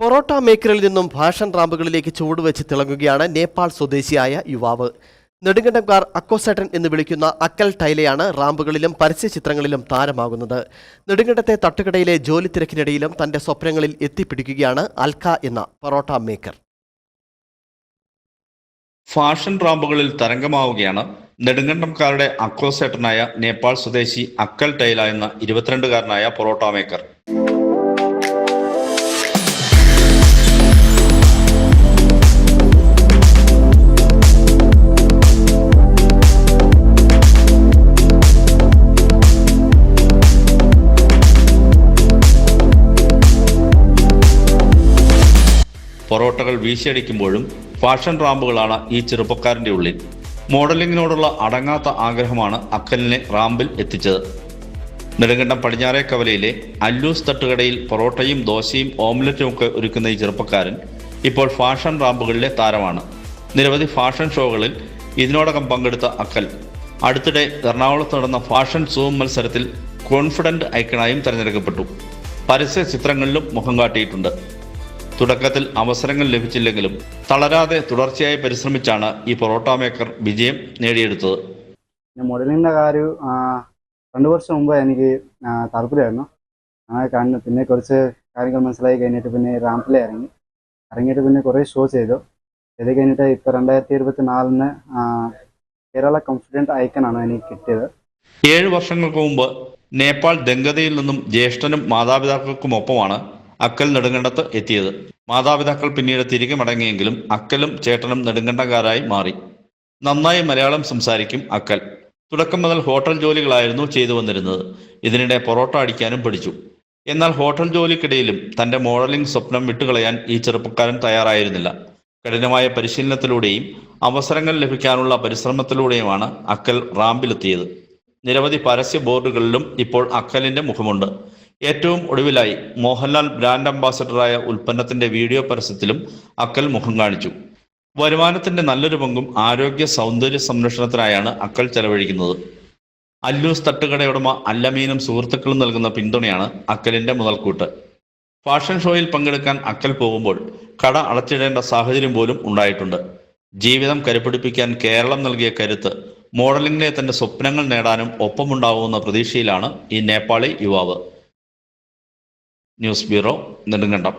പൊറോട്ട മേക്കറിൽ നിന്നും ഫാഷൻ റാമ്പുകളിലേക്ക് ചുവടുവെച്ച് തിളങ്ങുകയാണ് നേപ്പാൾ സ്വദേശിയായ യുവാവ്. നെടുങ്കണ്ടംകാർ അക്കോസേട്ടൻ എന്ന് വിളിക്കുന്ന അക്കൽ ടൈലയാണ് റാമ്പുകളിലും പരസ്യചിത്രങ്ങളിലും താരമാകുന്നത്. നെടുങ്കണ്ടത്തെ തട്ടുകടയിലെ ജോലി തിരക്കിനിടയിലും തന്റെ സ്വപ്നങ്ങളിൽ എത്തിപ്പിടിക്കുകയാണ് അൽക്ക എന്ന പൊറോട്ട മേക്കർ. ഫാഷൻ റാമ്പുകളിൽ തരംഗമാവുകയാണ് നെടുങ്കണ്ടംകാരുടെ അക്കോസേട്ടനായ നേപ്പാൾ സ്വദേശി അക്കൽ ടൈല എന്ന 22-കാരനായ പൊറോട്ട മേക്കർ. പൊറോട്ടകൾ വീശിയടിക്കുമ്പോഴും ഫാഷൻ റാമ്പുകളാണ് ഈ ചെറുപ്പക്കാരൻ്റെ ഉള്ളിൽ. മോഡലിങ്ങിനോടുള്ള അടങ്ങാത്ത ആഗ്രഹമാണ് അക്കലിനെ റാമ്പിൽ എത്തിച്ചത്. നെടുങ്കണ്ടം പടിഞ്ഞാറേ കവലയിലെ അല്ലൂസ് തട്ടുകടയിൽ പൊറോട്ടയും ദോശയും ഓംലറ്റും ഒക്കെ ഒരുക്കുന്ന ഈ ചെറുപ്പക്കാരൻ ഇപ്പോൾ ഫാഷൻ റാമ്പുകളിലെ താരമാണ്. നിരവധി ഫാഷൻ ഷോകളിൽ ഇതിനോടകം പങ്കെടുത്ത അക്കൽ അടുത്തിടെ എറണാകുളത്ത് നടന്ന ഫാഷൻ സൂം മത്സരത്തിൽ കോൺഫിഡന്റ് ഐക്കണായും തിരഞ്ഞെടുക്കപ്പെട്ടു. പരസ്യ ചിത്രങ്ങളിലും മുഖം കാട്ടിയിട്ടുണ്ട്. തുടക്കത്തിൽ അവസരങ്ങൾ ലഭിച്ചില്ലെങ്കിലും തളരാതെ തുടർച്ചയായി പരിശ്രമിച്ചാണ് ഈ പൊറോട്ട മേക്കർ വിജയം നേടിയെടുത്തത്. മോഡലിങ്ങിൻ്റെ കാര്യം 2 വർഷം മുമ്പ് എനിക്ക് താല്പര്യമായിരുന്നു. പിന്നെ കുറച്ച് കാര്യങ്ങൾ മനസ്സിലായി കഴിഞ്ഞിട്ട് പിന്നെ റാമ്പിൽ ഇറങ്ങിയിട്ട് പിന്നെ കുറേ ഷോ ചെയ്ത് കഴിഞ്ഞിട്ട് ഇപ്പോൾ 2024 കേരള കോൺഫിഡൻറ്റ് ഐക്കണാണ് എനിക്ക് കിട്ടിയത്. 7 വർഷങ്ങൾക്ക് മുമ്പ് നേപ്പാൾ ദംഗതയിൽ നിന്നും ജ്യേഷ്ഠനും മാതാപിതാക്കൾക്കുമൊപ്പമാണ് അക്കൽ നെടുങ്കണ്ടത്ത് എത്തിയത്. മാതാപിതാക്കൾ പിന്നീട് തിരികെ മടങ്ങിയെങ്കിലും അക്കലും ചേട്ടനും നെടുങ്കണ്ടക്കാരായി മാറി. നന്നായി മലയാളം സംസാരിക്കും അക്കൽ. തുടക്കം മുതൽ ഹോട്ടൽ ജോലികളായിരുന്നു ചെയ്തു വന്നിരുന്നത്. ഇതിനിടെ പൊറോട്ട അടിക്കാനും പഠിച്ചു. എന്നാൽ ഹോട്ടൽ ജോലിക്കിടയിലും തൻ്റെ മോഡലിംഗ് സ്വപ്നം വിട്ടുകളയാൻ ഈ ചെറുപ്പക്കാരൻ തയ്യാറായിരുന്നില്ല. കഠിനമായ പരിശീലനത്തിലൂടെയും അവസരങ്ങൾ ലഭിക്കാനുള്ള പരിശ്രമത്തിലൂടെയുമാണ് അക്കൽ റാമ്പിലെത്തിയത്. നിരവധി പരസ്യ ബോർഡുകളിലും ഇപ്പോൾ അക്കലിൻ്റെ മുഖമുണ്ട്. ഏറ്റവും ഒടുവിലായി മോഹൻലാൽ ബ്രാൻഡ് അംബാസഡറായ ഉൽപ്പന്നത്തിന്റെ വീഡിയോ പരസ്യത്തിലും അക്കൽ മുഖം കാണിച്ചു. വരുമാനത്തിന്റെ നല്ലൊരു പങ്കും ആരോഗ്യ സൗന്ദര്യ സംരക്ഷണത്തിനായാണ് അക്കൽ ചെലവഴിക്കുന്നത്. അല്ലൂസ് തട്ടുകടയുടമ അല്ലമീനും സുഹൃത്തുക്കളും നൽകുന്ന പിന്തുണയാണ് അക്കലിന്റെ മുതൽക്കൂട്ട്. ഫാഷൻ ഷോയിൽ പങ്കെടുക്കാൻ അക്കൽ പോകുമ്പോൾ കട അടച്ചിടേണ്ട സാഹചര്യം പോലും ഉണ്ടായിട്ടുണ്ട്. ജീവിതം കരുപിടിപ്പിക്കാൻ കേരളം നൽകിയ കരുത്ത് മോഡലിംഗിലെ തന്റെ സ്വപ്നങ്ങൾ നേടാനും ഒപ്പമുണ്ടാവുമെന്ന പ്രതീക്ഷയിലാണ് ഈ നേപ്പാളി യുവാവ്. News bureau, Nedumkandam.